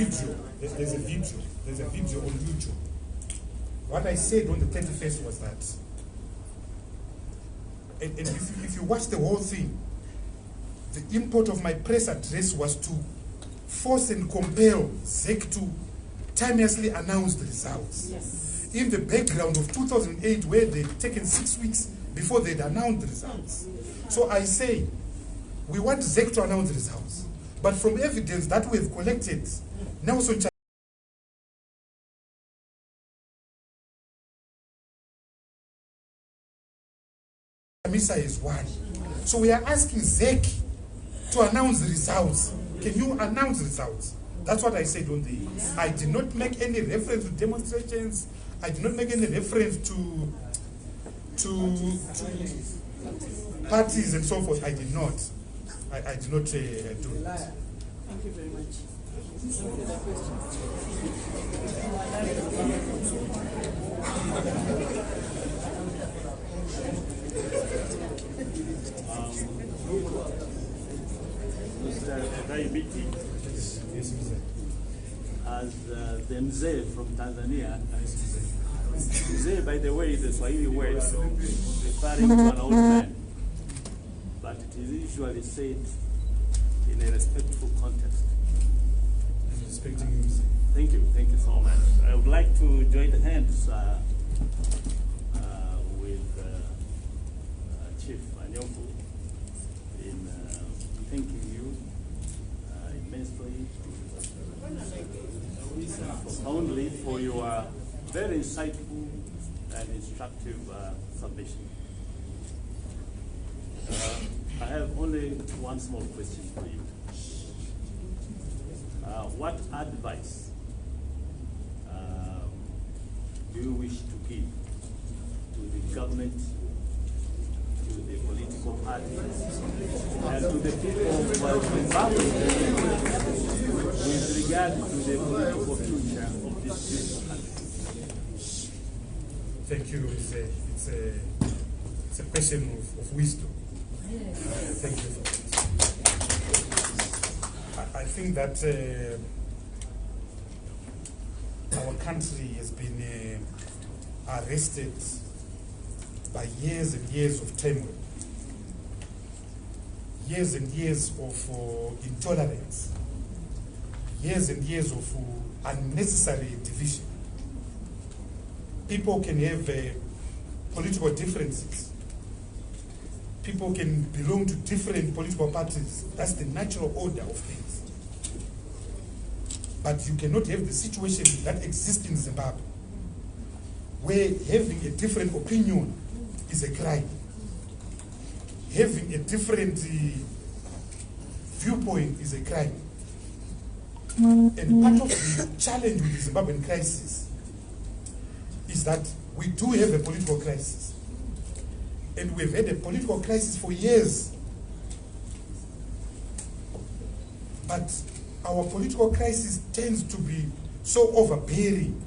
video. There's a video on YouTube. What I said on the 31st was that, and if you watch the whole thing, the import of my press address was to force and compel ZEC to timelessly announce the results. Yes. In the background of 2008, where they'd taken 6 weeks before they'd announced the results. So I say, we want ZEC to announce the results. But from evidence that we have collected, Nelson Chamisa is one. So we are asking ZEC to announce the results. Can you announce the results? That's what I said on the... I did not make any reference to demonstrations. I did not make any reference to parties and so forth. I did not. I did not do it. Thank you very much. Any further questions? Mr. Biti, as the mzee from Tanzania, mzee, by the way, is a Swahili word referring to an old man, but it is usually said in a respectful context. I'm respecting you. Thank you so much. I would like to join hands with Chief Anyoku in thanking you immensely, profoundly for your very insightful and instructive submission. I have only one small question for you. What advice do you wish to give to the government, to the political parties, and to the people of Zimbabwe with regard to the political future of this beautiful country? Thank you. It's a question of wisdom. Thank you for that. I think that our country has been arrested by years and years of turmoil, years and years of intolerance, years and years of unnecessary division. People can have political differences. People can belong to different political parties. That's the natural order of things. But you cannot have the situation that exists in Zimbabwe, where having a different opinion is a crime. Having a different viewpoint is a crime. And part of the challenge with the Zimbabwean crisis is that we do have a political crisis. And we've had a political crisis for years. But our political crisis tends to be so overbearing.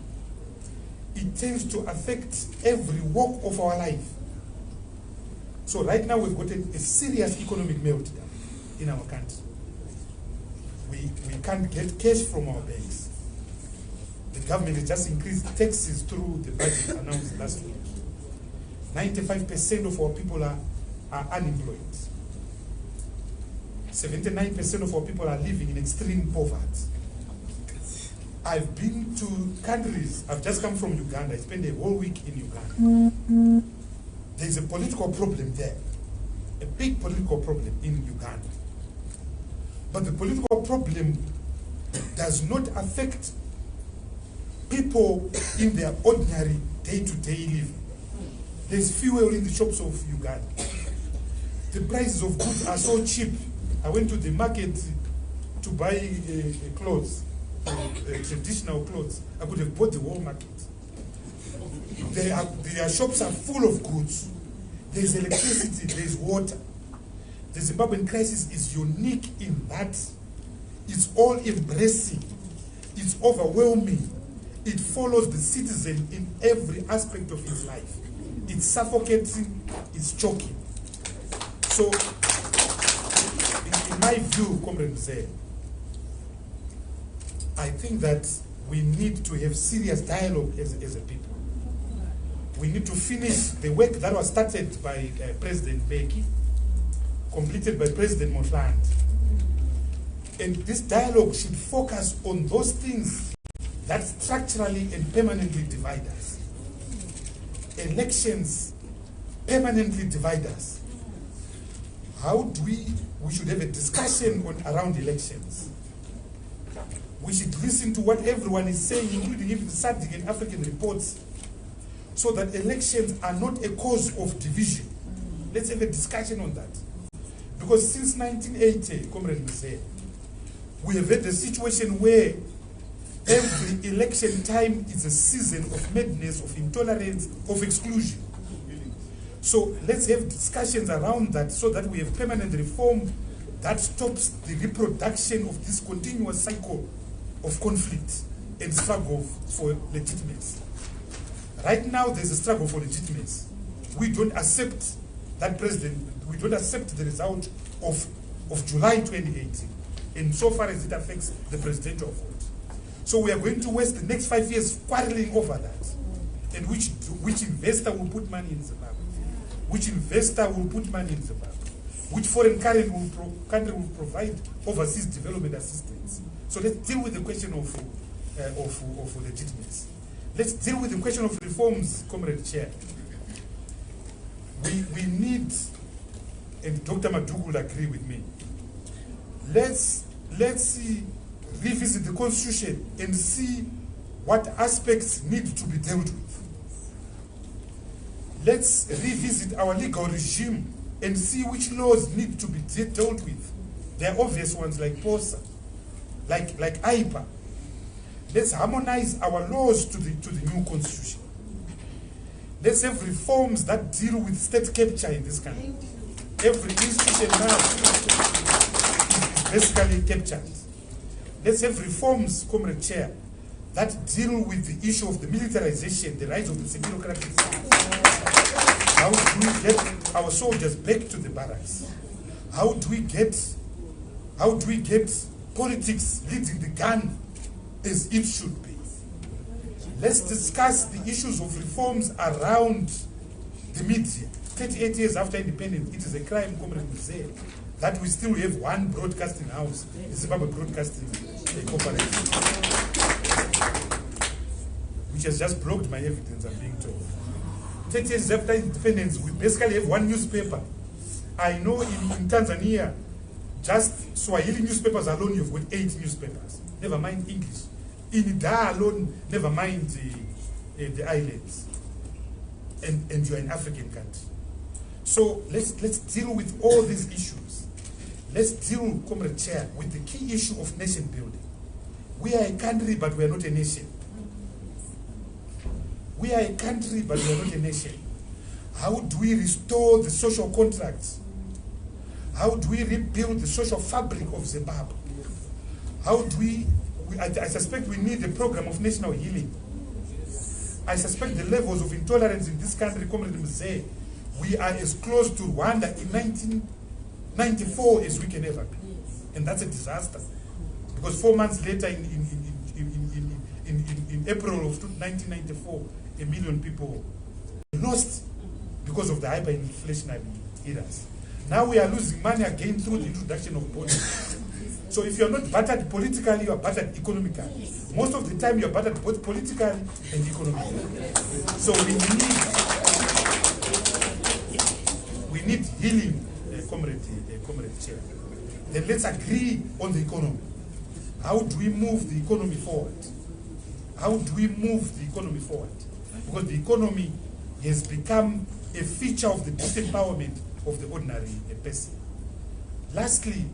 It tends to affect every walk of our life. So right now we've got a serious economic meltdown in our country. We can't get cash from our banks. The government has just increased taxes through the budget announced last week. 95% of our people are unemployed. 79% of our people are living in extreme poverty. I've been to countries, I've just come from Uganda, I spent a whole week in Uganda. There's a political problem there, a big political problem in Uganda. But the political problem does not affect people in their ordinary day-to-day living. There's fuel in the shops of Uganda. The prices of goods are so cheap. I went to the market to buy clothes, traditional clothes. I could have bought the whole market. Their shops are full of goods. There's electricity, there's water. The Zimbabwean crisis is unique in that it's all embracing, it's overwhelming. It follows the citizen in every aspect of his life. It's suffocating, it's choking. So, in my view, Comrade Mzee, I think that we need to have serious dialogue as a people. We need to finish the work that was started by President Beki, completed by President Motlanthe. And this dialogue should focus on those things that structurally and permanently divide us. Elections permanently divide us. How do we should have a discussion around elections. We should listen to what everyone is saying, including even the SADC and African reports, so that elections are not a cause of division. Let's have a discussion on that. Because since 1980, Comrade Mzee, we have had a situation where every election time is a season of madness, of intolerance, of exclusion. So let's have discussions around that so that we have permanent reform that stops the reproduction of this continuous cycle of conflict and struggle for legitimacy. Right now, there's a struggle for legitimacy. We don't accept that president, we don't accept the result of July 2018, insofar as it affects the presidential vote. So we are going to waste the next 5 years quarreling over that. And which investor will put money in Zimbabwe? Which investor will put money in Zimbabwe? Which foreign country will provide overseas development assistance? So let's deal with the question of legitimacy. Let's deal with the question of reforms, Comrade Chair. We need, and Dr. Madugu will agree with me, let's revisit the Constitution and see what aspects need to be dealt with. Let's revisit our legal regime and see which laws need to be dealt with. There are obvious ones like POSA, like IPA. Let's harmonize our laws to the new constitution. Let's have reforms that deal with state capture in this country. Every institution now is basically captured. Let's have reforms, Comrade Chair, that deal with the issue of the militarization, the rise of the semi-democratic state. How do we get our soldiers back to the barracks? How do we get politics leading the gun as it should be? Let's discuss the issues of reforms around the media. 38 years after independence, it is a crime, Comrade Mzee, that we still have one broadcasting house, the Zimbabwe Broadcasting Corporation, which has just blocked my evidence, I'm being told. 30 years after independence, we basically have one newspaper. I know in Tanzania, just Swahili newspapers alone, you've got 8 newspapers. Never mind English. In Dar alone, never mind the islands. And you're an African country. So let's deal with all these issues. Let's deal, Comrade Chair, with the key issue of nation building. We are a country, but we are not a nation. We are a country, but we are not a nation. How do we restore the social contracts? How do we rebuild the social fabric of Zimbabwe? How do I suspect we need a program of national healing. I suspect the levels of intolerance in this country, Comrade Mzee, we are as close to Rwanda in 1994 as we can ever be. And that's a disaster. Because 4 months later, in April of 1994, 1 million people lost because of the hyperinflationary eras. Now we are losing money again through the introduction of bonds. So if you're not battered politically, you are battered economically. Most of the time, you are battered both politically and economically. So we need healing, Comrade Chair. Then let's agree on the economy. How do we move the economy forward? How do we move the economy forward? Because the economy has become a feature of the disempowerment of the ordinary person. Lastly,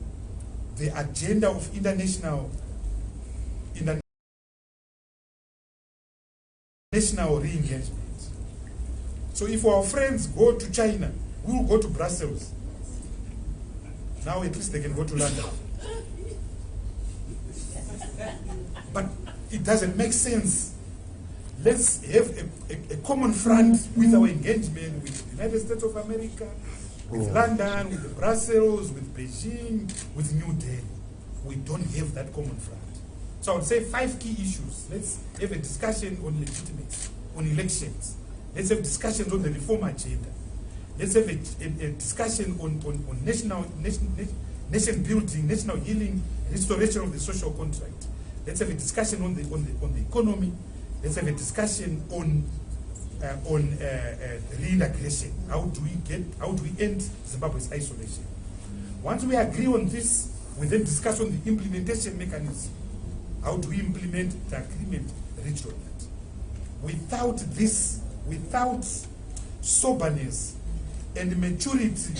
the agenda of international re-engagement. So if our friends go to China, we will go to Brussels. Now at least they can go to London. But it doesn't make sense. Let's have a common front with our engagement with the United States of America, with London, with Brussels, with Beijing, with New Delhi. We don't have that common front. So I would say 5 key issues. Let's have a discussion on legitimacy, on elections. Let's have discussions on the reform agenda. Let's have a discussion on nation building, national healing, restoration of the social contract. Let's have a discussion on the economy. Let's have a discussion on reintegration. How do we end Zimbabwe's isolation? Once we agree on this, we then discuss on the implementation mechanism. How do we implement the agreement reached on that? Without this, without soberness and maturity,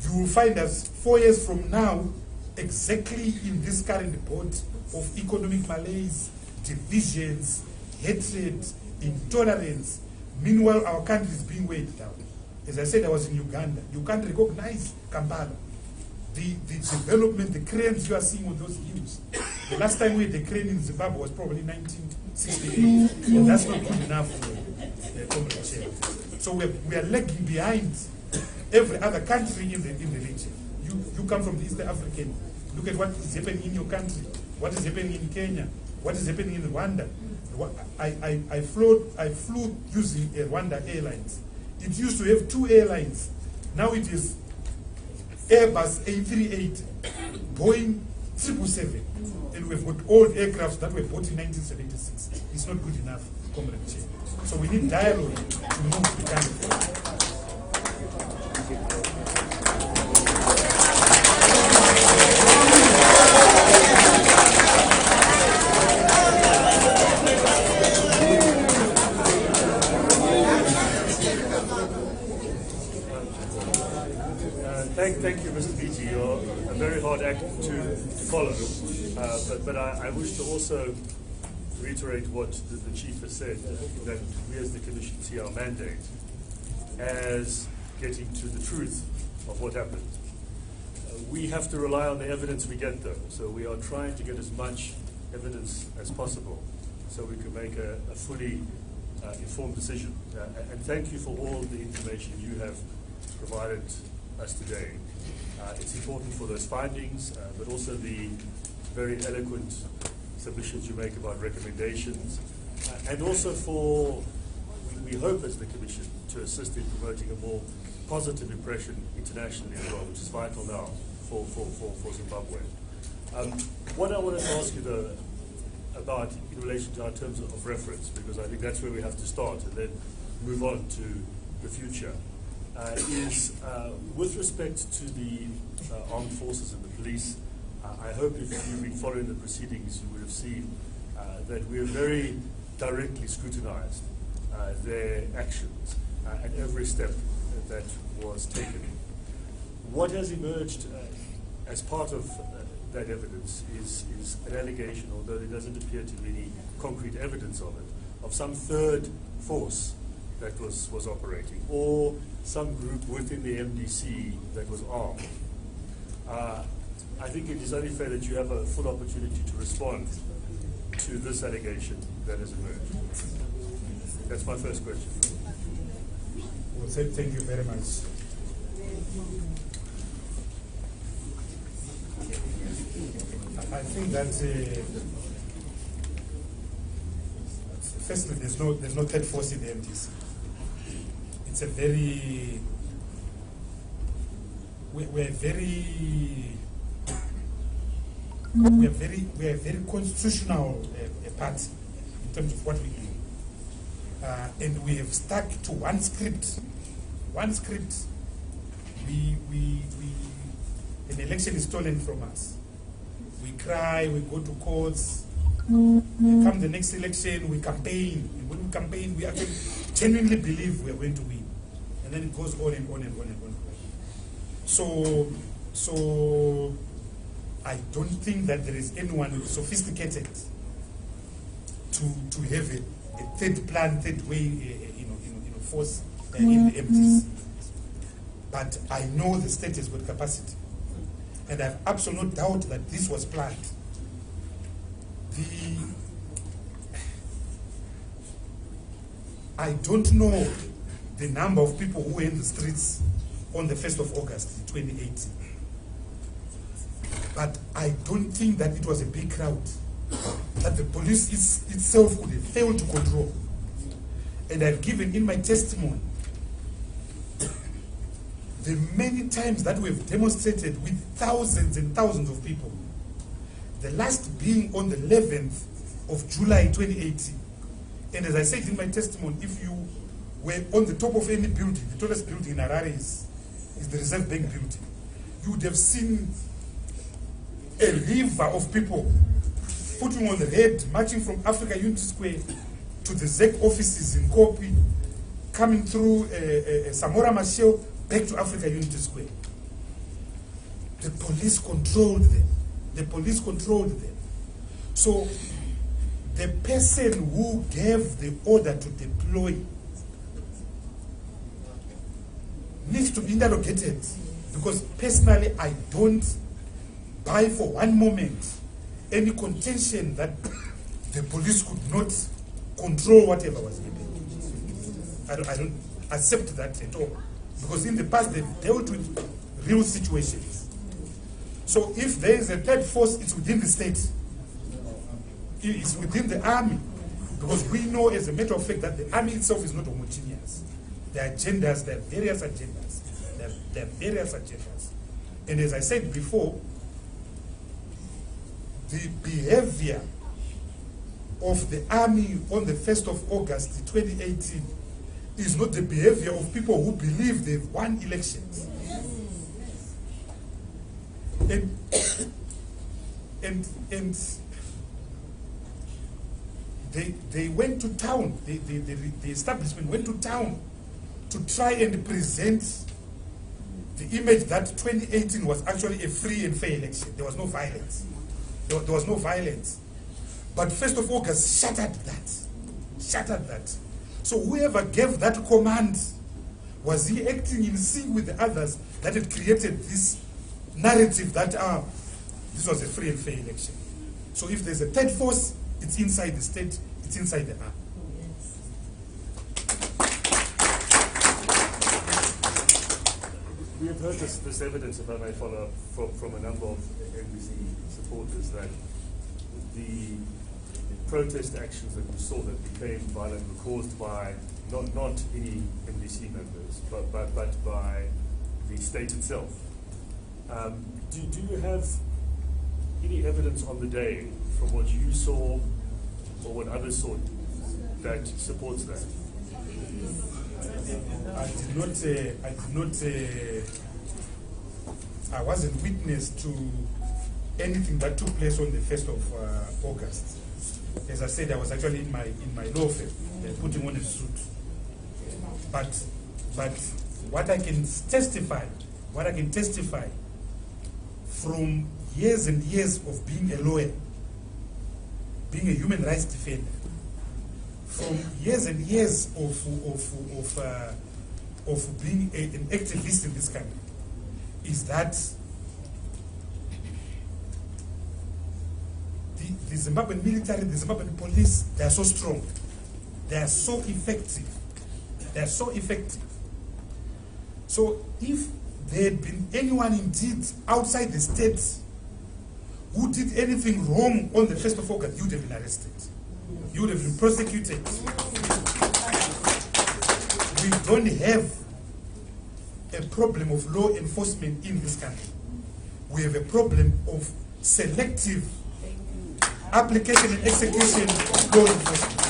you will find us 4 years from now exactly in this current boat of economic malaise, divisions, hatred, intolerance. Meanwhile, our country is being weighed down. As I said, I was in Uganda. You can't recognize Kampala. The development, the cranes you are seeing on those hills. The last time we had a crane in Zimbabwe was probably 1968. And that's not good enough for Comrade Chair. So we are lagging behind every other country in the region. You come from the East African. Look at what is happening in your country. What is happening in Kenya. What is happening in Rwanda. I flew using Rwanda Airlines. It used to have 2 airlines. Now it is Airbus A380, Boeing 777, and we've got old aircrafts that were bought in 1976. It's not good enough, Comrade Chair. So we need dialogue to move the country. Thank you, Mr. Biti. You're a very hard act to follow. But I wish to also reiterate what the Chief has said, that we as the Commission see our mandate as getting to the truth of what happened. We have to rely on the evidence we get, though. So we are trying to get as much evidence as possible so we can make a fully informed decision. And thank you for all the information you have provided us today. It's important for those findings, but also the very eloquent submissions you make about recommendations, and also for, we hope as the Commission, to assist in promoting a more positive impression internationally as well, which is vital now for Zimbabwe. What I wanted to ask you, though, about in relation to our terms of reference, because I think that's where we have to start and then move on to the future, is with respect to the armed forces and the police. I hope if you've been following the proceedings, you would have seen that we have very directly scrutinized their actions at every step that was taken. What has emerged as part of that evidence is an allegation, although there doesn't appear to be any concrete evidence of it, of some third force that was operating, or some group within the MDC that was armed. I think it is only fair that you have a full opportunity to respond to this allegation that has emerged. That's my first question. Well, thank you very much. I think that firstly, there's no third force in the MDC. It's a very we are very constitutional party in terms of what we do, and we have stuck to one script. One script. An election is stolen from us. We cry. We go to courts. Come the next election, we campaign. And when we campaign, we actually genuinely believe we are going to win, and then it goes on and on and on and on. So I don't think that there is anyone sophisticated to have a third plan, third way, force in the MDC. But I know the state has got capacity, and I have absolute doubt that this was planned. I don't know the number of people who were in the streets on the 1st of August 2018. But I don't think that it was a big crowd. that the police itself could have failed to control. And I've given in my testimony the many times that we've demonstrated with thousands and thousands of people. The last being on the 11th of July 2018. And as I said in my testimony, if you were on the top of any building, the tallest building in Harare is the Reserve Bank building, you would have seen a river of people putting on the red, marching from Africa Unity Square to the ZEC offices in Kopi, coming through Samora Machel, back to Africa Unity Square. The police controlled them. The police controlled them. So the person who gave the order to deploy needs to be interrogated, because personally I don't buy for one moment any contention that the police could not control whatever was happening. I don't accept that at all, because in the past they've dealt with real situations. So if there is a third force, it's within the state. It's within the army, because we know as a matter of fact that the army itself is not homogeneous. There are agendas, there are various agendas. There are various agendas. And as I said before, the behavior of the army on the 1st of August 2018 is not the behavior of people who believe they've won elections. And they went to town, the establishment went to town to try and present the image that 2018 was actually a free and fair election. There was no violence. There was no violence. But 1st of August shattered that. Shattered that. So whoever gave that command, was he acting in sync with the others that had created this narrative that this was a free and fair election? So if there's a third force, it's inside the state, it's inside the army. We have heard this evidence, if I may follow up, from a number of NBC supporters, that the protest actions that we saw that became violent were caused by not any NBC members, but by the state itself. Do you have any evidence on the day from what you saw or what others saw that supports that? I wasn't witness to anything that took place on the 1st of August. As I said, I was actually in my law firm, putting on a suit. But what I can testify from years and years of being a lawyer, being a human rights defender, from years and years of being an activist in this country, is that the Zimbabwean military, the Zimbabwean police, they are so strong. They are so effective. They are so effective. So if there had been anyone indeed outside the state who did anything wrong on the 1st of August, you would have been arrested. You would have been prosecuted. We don't have a problem of law enforcement in this country. We have a problem of selective application and execution of law enforcement.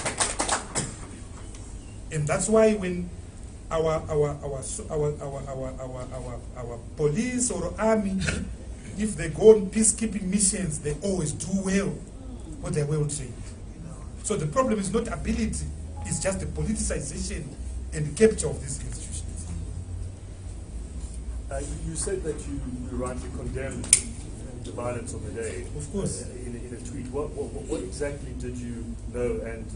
And that's why when our police or army, if they go on peacekeeping missions, they always do well, what they're well trained. So the problem is not ability, it's just the politicization and capture of these institutions. You said that you rightly condemned the violence on the day. Of course. In a tweet. What exactly did you know and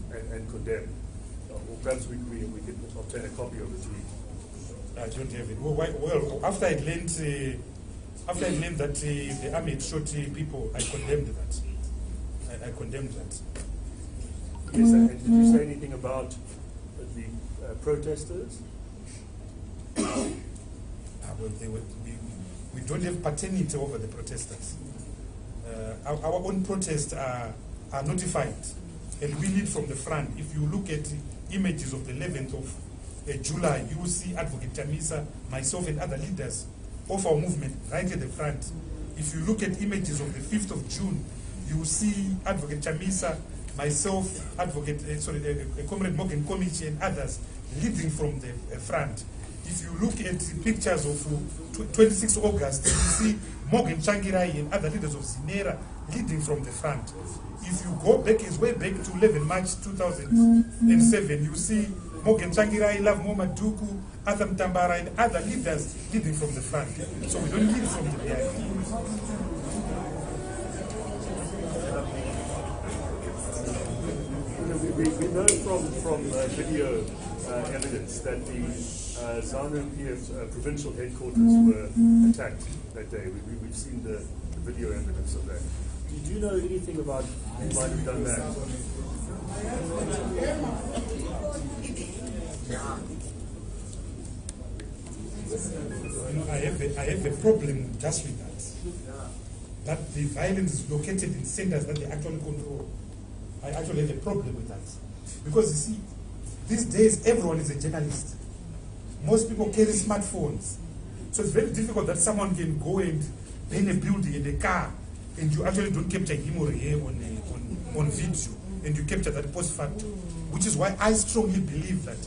condemn? Or perhaps we could obtain a copy of the tweet. I don't have it. Well, after I learned that the army had shot people, I condemned that. I condemned that. Yes, and did you say anything about the protesters? Well, we don't have paternity over the protesters. Our own protests are are notified and we lead from the front. If you look at images of the 11th of July, you will see Advocate Chamisa, myself and other leaders of our movement right at the front. If you look at images of the 5th of June, you will see Advocate Chamisa, myself, Comrade Morgan Komichi and others leading from the front. If you look at pictures of 26 August, you see Morgan Changirai and other leaders of Zinera leading from the front. If you go back as way back to 11 March 2007, you see Morgan Changirai, Love Moma Duku, Atham Tambara and other leaders leading from the front. So we don't lead from the behind. We know from video evidence that the ZANU-PF provincial headquarters were attacked that day. We've seen the video evidence of that. Do you know anything about who might have done that? I have a problem just with that. That the violence is located in centers that they actually control. I actually have a problem with that. Because you see, these days everyone is a journalist. Most people carry smartphones. So it's very difficult that someone can go and paint a building and a car and you actually don't capture him or her on video and you capture that post facto. Which is why I strongly believe that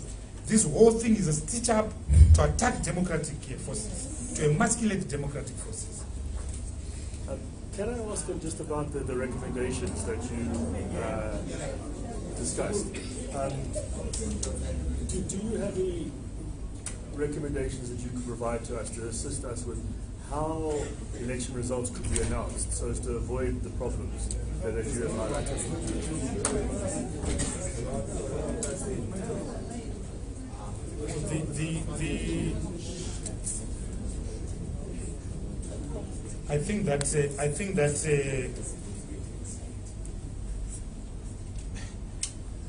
this whole thing is a stitch up to attack democratic forces, to emasculate democratic forces. Can I ask just about the recommendations that you discussed? Do you have any recommendations that you could provide to us to assist us with how election results could be announced so as to avoid the problems that you have highlighted? I think that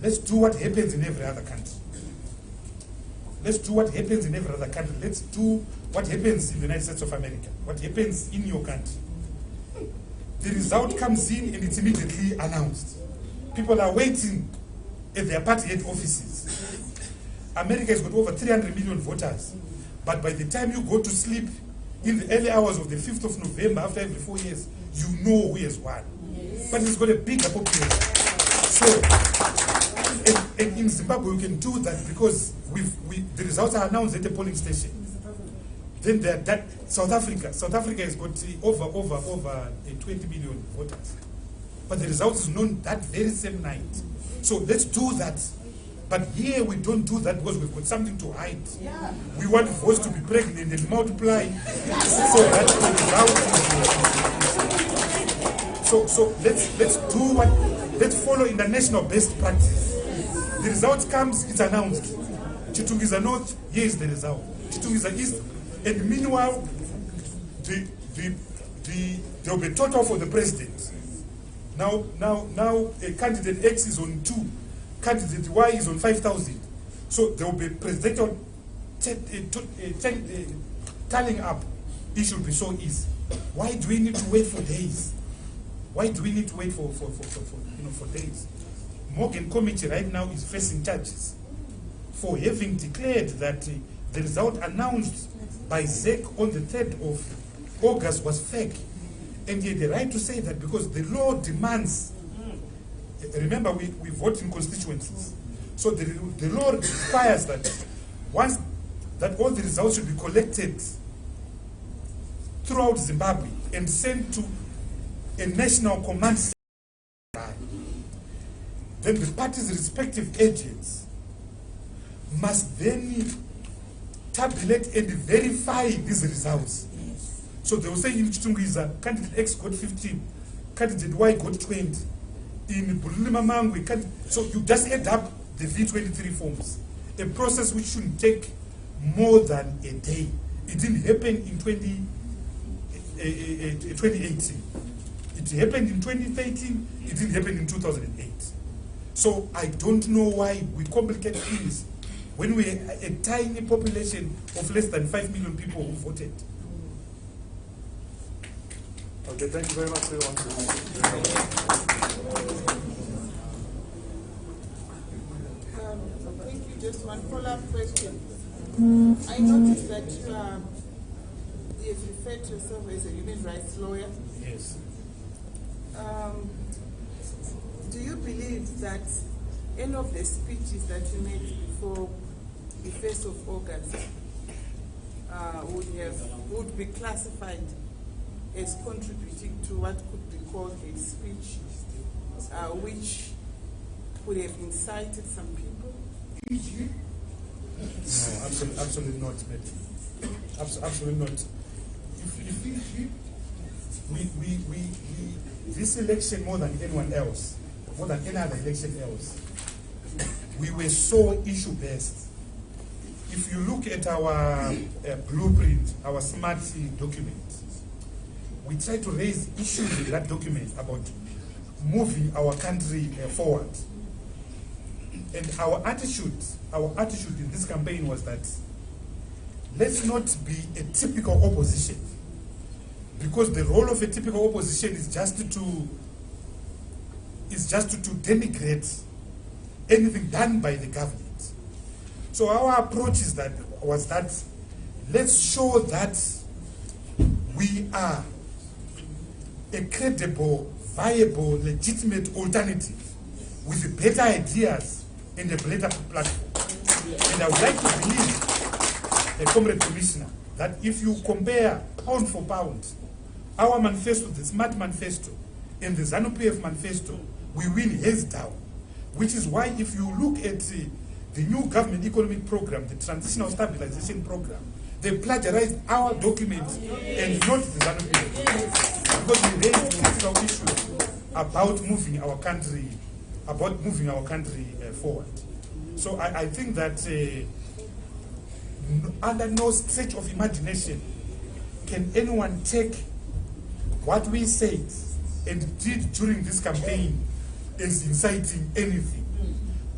let's do what happens in every other country. Let's do what happens in every other country. Let's do what happens in the United States of America. What happens in your country. The result comes in and it's immediately announced. People are waiting at their party head offices. America has got over 300 million voters. But by the time you go to sleep in the early hours of the 5th of November, after every 4 years, you know who has won. But it's got a bigger population. So, and in Zimbabwe, we can do that because the results are announced at the polling station. Then South Africa has got over 20 million voters. But the result is known that very same night. So let's do that. But here we don't do that because we've got something to hide. Yeah. We want votes to be pregnant and multiply. So that's the result. So let's follow international best practice. The result comes, it's announced. Chitungisa North, here is the result. Chitungisa East, and meanwhile, there will be total for the president. Now, candidate X is on 2. Candidate Y is on 5,000. So there will be presidential tallying up. It should be so easy. Why do we need to wait for days? Why do we need to wait for days? Morgan Komichi right now is facing charges for having declared that the result announced by ZEC on the 3rd of August was fake. And he had the right to say that because the law demands. Remember, we vote in constituencies. So the law requires that once that all the results should be collected throughout Zimbabwe and sent to a national command center. Then the party's respective agents must then tabulate and verify these results. So they will say in Chitungwiza, candidate X got 15, candidate Y got 20. In Bulima Mangwe, so you just add up the V23 forms. A process which shouldn't take more than a day. It didn't happen in 2018. It happened in 2013, it didn't happen in 2008. So I don't know why we complicate things when we're a tiny population of less than 5 million people who voted. Okay, thank you very much for your answers. just one follow-up question. I noticed that you have referred to yourself as a human rights lawyer. Yes. Do you believe that any of the speeches that you made before the 1st of August would be classified as contributing to what could be called a speech which would have incited some people? No, absolutely not, Betty. Absolutely not. We this election more than anyone else, more than any other election else, we were so issue-based. If you look at our blueprint, our SMART document, we try to raise issues in that document about moving our country forward. And our attitude in this campaign was that let's not be a typical opposition, because the role of a typical opposition is just to denigrate anything done by the government. So our approach was that let's show that we are a credible, viable, legitimate alternative with better ideas and a better platform. And I would like to believe, Comrade Commissioner, that if you compare pound for pound, our manifesto, the SMART manifesto, and the ZANU-PF manifesto, we win hands down. Which is why if you look at the new government economic program, the transitional stabilization program, they plagiarized our document and not the ZANU-PF. Because we raised critical issues about moving our country, forward. So I think that under no stretch of imagination can anyone take what we said and did during this campaign as inciting anything.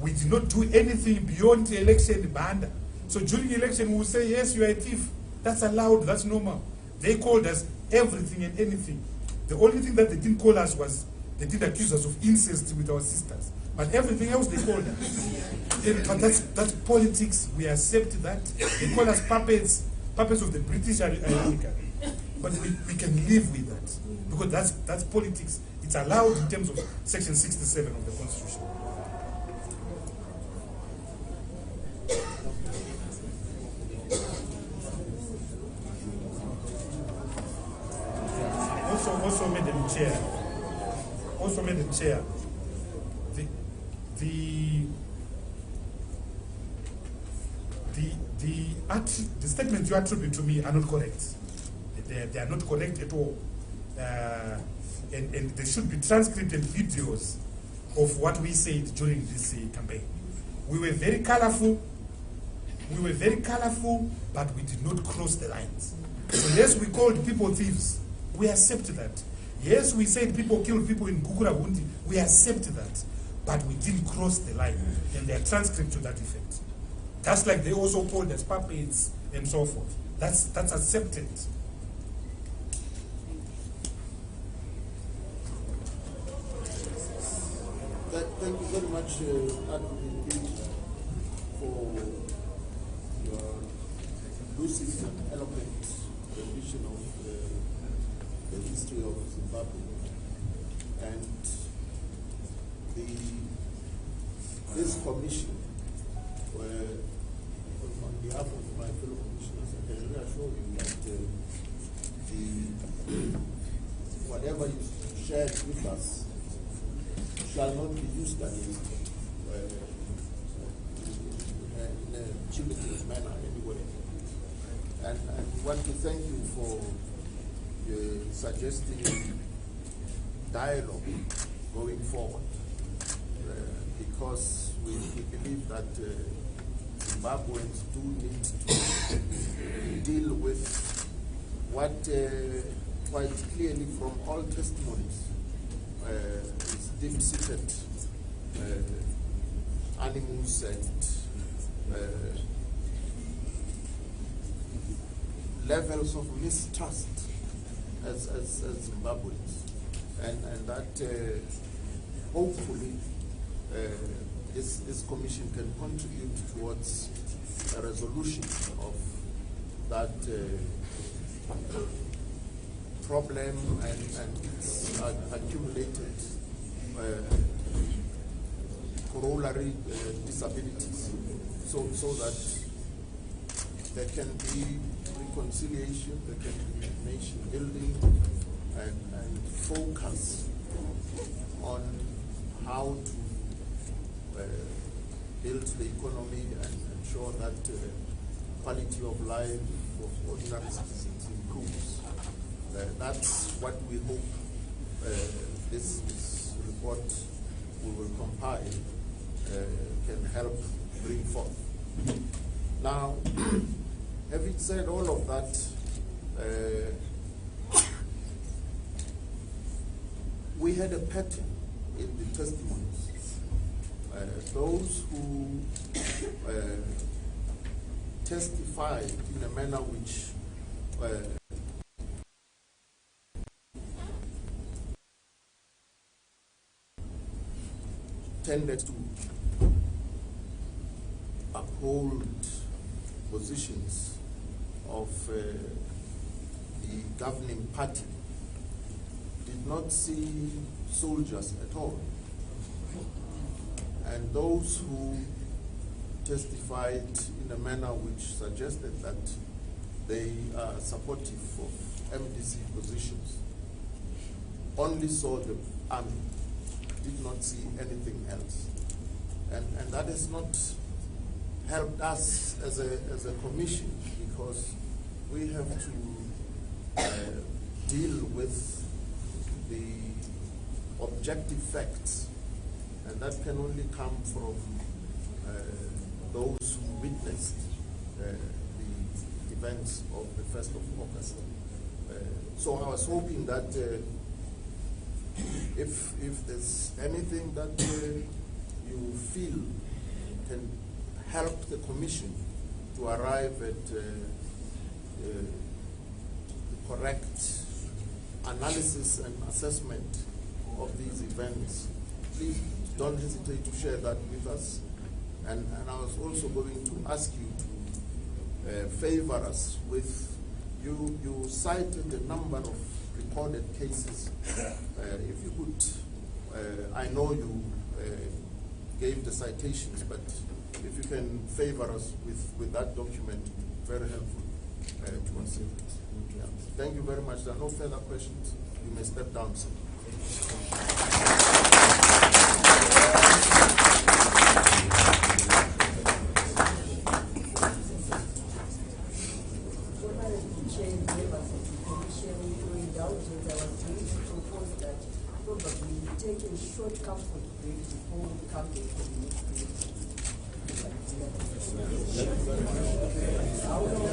We did not do anything beyond the election band. So during the election we will say, yes, you are a thief. That's allowed, that's normal. They called us everything and anything. The only thing that they didn't call us was, they did accuse us of incest with our sisters. But everything else they called us. But that's politics, we accept that. They call us puppets of the British America. But we can live with that, because that's politics. It's allowed in terms of Section 67 of the Constitution. Also, Madam Chair, the statements you attribute to me are not correct. They are not correct at all. And there should be transcript and videos of what we said during this campaign. We were very colorful, but we did not cross the lines. So yes, we called people thieves. We accept that. Yes, we said people killed people in Gukurahundi. We accept that. But we didn't cross the line. And there are transcripts to that effect. Just like they also called us puppets and so forth. That's accepted. Thank you very much, Advocate Biti, for your lucid and eloquent rendition of the history of Zimbabwe. And this commission, on behalf of my fellow commissioners, I can reassure you that whatever you shared with us shall not be used against in a punitive manner anyway. And we want to thank you for suggesting dialogue going forward, because we believe that Zimbabweans do need to deal with what quite clearly from all testimonies is deep-seated animus and levels of mistrust as Zimbabweans, and that hopefully this commission can contribute towards a resolution of that problem and its accumulated corollary disabilities, so that there can be reconciliation, there can be nation building, and focus on how to build the economy and ensure that quality of life of ordinary citizens improves. That's what we hope this report we will compile can help bring forth. Now, having said all of that, we had a pattern in the testimonies. Those who testified in a manner which tended to uphold positions of the governing party did not see soldiers at all. And those who testified in a manner which suggested that they are supportive of MDC positions only saw the army, did not see anything else. And that has not helped us as a commission, because we have to deal with the objective facts, and that can only come from those who witnessed the events of the 1st of August. So I was hoping that if there's anything that you feel can help the commission to arrive at the correct analysis and assessment of these events, please don't hesitate to share that with us. And I was also going to ask you to favor us with, you cited a number of recorded cases. If you could, I know you gave the citations, but if you can favor us with that document, very helpful to us. Yeah. Thank you very much. There are no further questions. You may step down, sir. Take a short comfort break before we come to the next meeting. How long?